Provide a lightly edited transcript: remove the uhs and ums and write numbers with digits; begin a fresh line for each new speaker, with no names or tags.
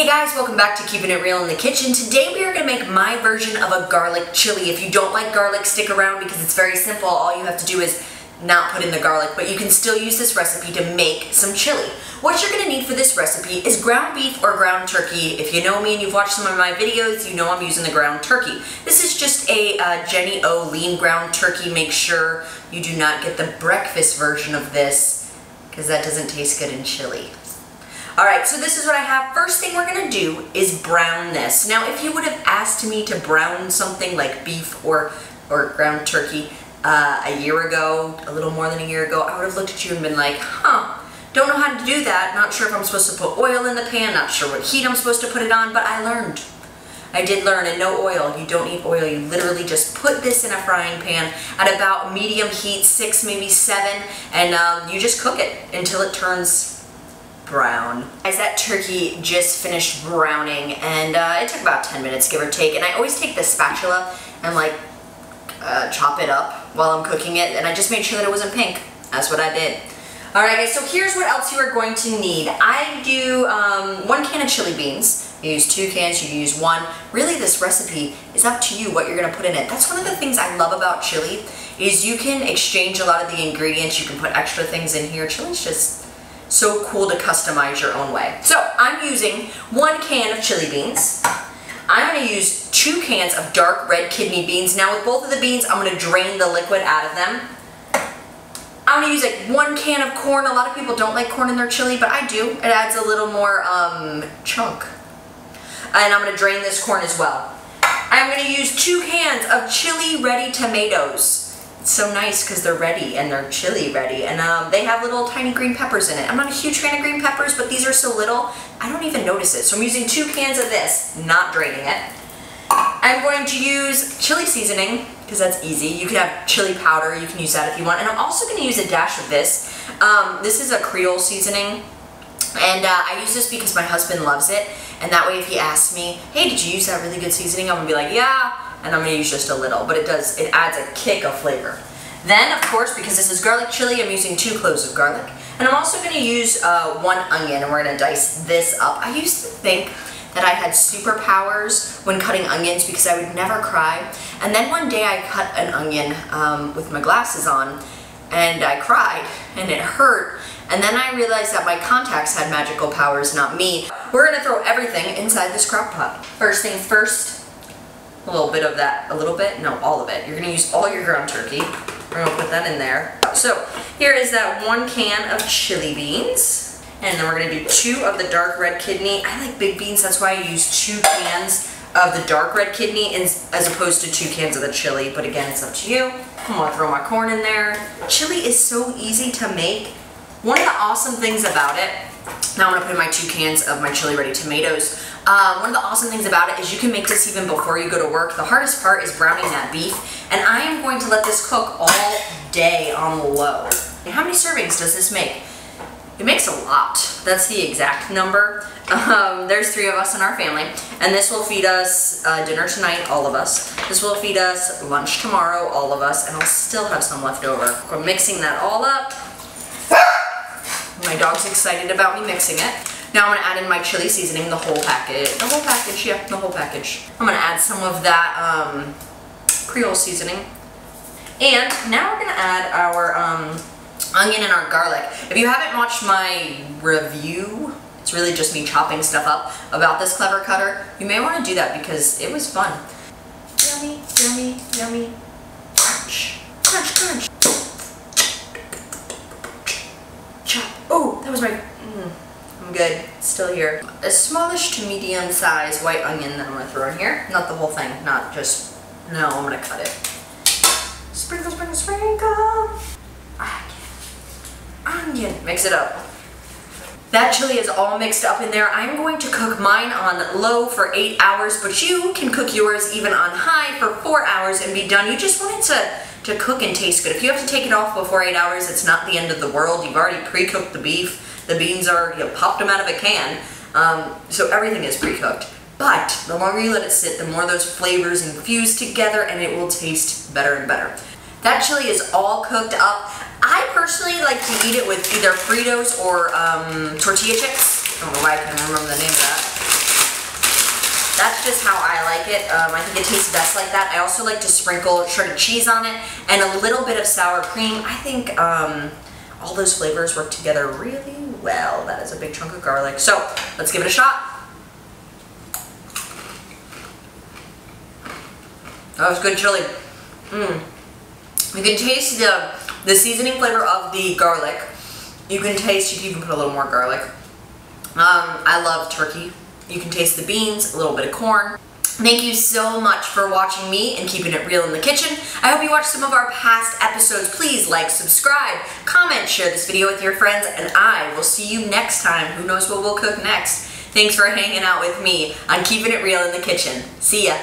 guys, welcome back to Keeping It Real in the Kitchen. Today we are going to make my version of a garlic chili. If you don't like garlic, stick around because it's very simple. All you have to do is not put in the garlic, but you can still use this recipe to make some chili. What you're going to need for this recipe is ground beef or ground turkey. If you know me and you've watched some of my videos, you know I'm using the ground turkey. This is just a Jenny O lean ground turkey. Make sure you do not get the breakfast version of this because that doesn't taste good in chili. Alright, so this is what I have. First thing we're going to do is brown this. Now, if you would have asked me to brown something like beef or ground turkey a year ago, a little more than a year ago, I would have looked at you and been like, don't know how to do that, not sure if I'm supposed to put oil in the pan, not sure what heat I'm supposed to put it on, but I learned. I did learn, and no oil. You don't need oil. You literally just put this in a frying pan at about medium heat, 6, maybe 7, and you just cook it until it turns brown. As that turkey just finished browning, and it took about 10 minutes, give or take, and I always take the spatula and like chop it up while I'm cooking it, and I just made sure that it wasn't pink. That's what I did. Alright guys, so here's what else you are going to need. I do 1 can of chili beans. You use 2 cans, you use 1. Really, this recipe is up to you what you're going to put in it. That's one of the things I love about chili, is you can exchange a lot of the ingredients. You can put extra things in here. Chili's just so cool to customize your own way. So I'm using 1 can of chili beans. I'm going to use 2 cans of dark red kidney beans. Now with both of the beans, I'm going to drain the liquid out of them. I'm going to use like 1 can of corn. A lot of people don't like corn in their chili, but I do. It adds a little more chunk. And I'm going to drain this corn as well. I'm going to use 2 cans of chili ready tomatoes. It's so nice because they're ready and they're chili ready, and they have little tiny green peppers in it. I'm not a huge fan of green peppers, but these are so little, I don't even notice it. So I'm using 2 cans of this, not draining it. I'm going to use chili seasoning because that's easy. You can have chili powder, you can use that if you want. And I'm also going to use a dash of this. This is a Creole seasoning, and I use this because my husband loves it. And that way if he asks me, hey, did you use that really good seasoning? I'm going to be like, yeah. And I'm going to use just a little, but it adds a kick of flavor. Then, of course, because this is garlic chili, I'm using 2 cloves of garlic. And I'm also going to use 1 onion, and we're going to dice this up. I used to think that I had superpowers when cutting onions because I would never cry. And then one day I cut an onion with my glasses on, and I cried, and it hurt. And then I realized that my contacts had magical powers, not me. We're going to throw everything inside this crock pot. First things first. A little bit of that, no, all of it. You're going to use all your ground turkey. We're going to put that in there. So here is that 1 can of chili beans. And then we're going to do 2 of the dark red kidney. I like big beans, that's why I use 2 cans of the dark red kidney as opposed to 2 cans of the chili. But again, it's up to you. I'm going to throw my corn in there. Chili is so easy to make. One of the awesome things about it, now I'm going to put in my 2 cans of my chili ready tomatoes. One of the awesome things about it is you can make this even before you go to work. The hardest part is browning that beef, and I am going to let this cook all day on low. And how many servings does this make? It makes a lot. That's the exact number. There's 3 of us in our family, and this will feed us dinner tonight, all of us. This will feed us lunch tomorrow, all of us, and I'll still have some left over. We're mixing that all up. My dog's excited about me mixing it. Now I'm going to add in my chili seasoning, the whole package. The whole package, yeah, the whole package. I'm going to add some of that Creole seasoning. And now we're going to add our onion and our garlic. If you haven't watched my review, it's really just me chopping stuff up about this clever cutter, you may want to do that because it was fun. Yummy, yummy, yummy. Crunch, crunch, crunch. Chop. Oh, that was my... I'm good. It's still here. A smallish to medium size white onion that I'm going to throw in here. Not the whole thing. Not just... No, I'm going to cut it. Sprinkle, sprinkle, sprinkle. Onion. Mix it up. That chili is all mixed up in there. I'm going to cook mine on low for 8 hours, but you can cook yours even on high for 4 hours and be done. You just want it to cook and taste good. If you have to take it off before 8 hours, it's not the end of the world. You've already pre-cooked the beef. The beans are, you popped them out of a can, so everything is pre-cooked. But the longer you let it sit, the more those flavors infuse together, and it will taste better and better. That chili is all cooked up. I personally like to eat it with either Fritos or tortilla chips. I don't know why I can't remember the name of that. that's just how I like it. I think it tastes best like that. I also like to sprinkle shredded cheese on it and a little bit of sour cream. I think all those flavors work together really well. That is a big chunk of garlic. So let's give it a shot. That was good chili. You can taste the seasoning flavor of the garlic. You can taste, you can even put a little more garlic. I love turkey. You can taste the beans, a little bit of corn. Thank you so much for watching me and keeping it real in the kitchen. I hope you watched some of our past episodes. Please like, subscribe, comment, share this video with your friends, and I will see you next time. Who knows what we'll cook next? Thanks for hanging out with me on Keeping It Real in the Kitchen. See ya.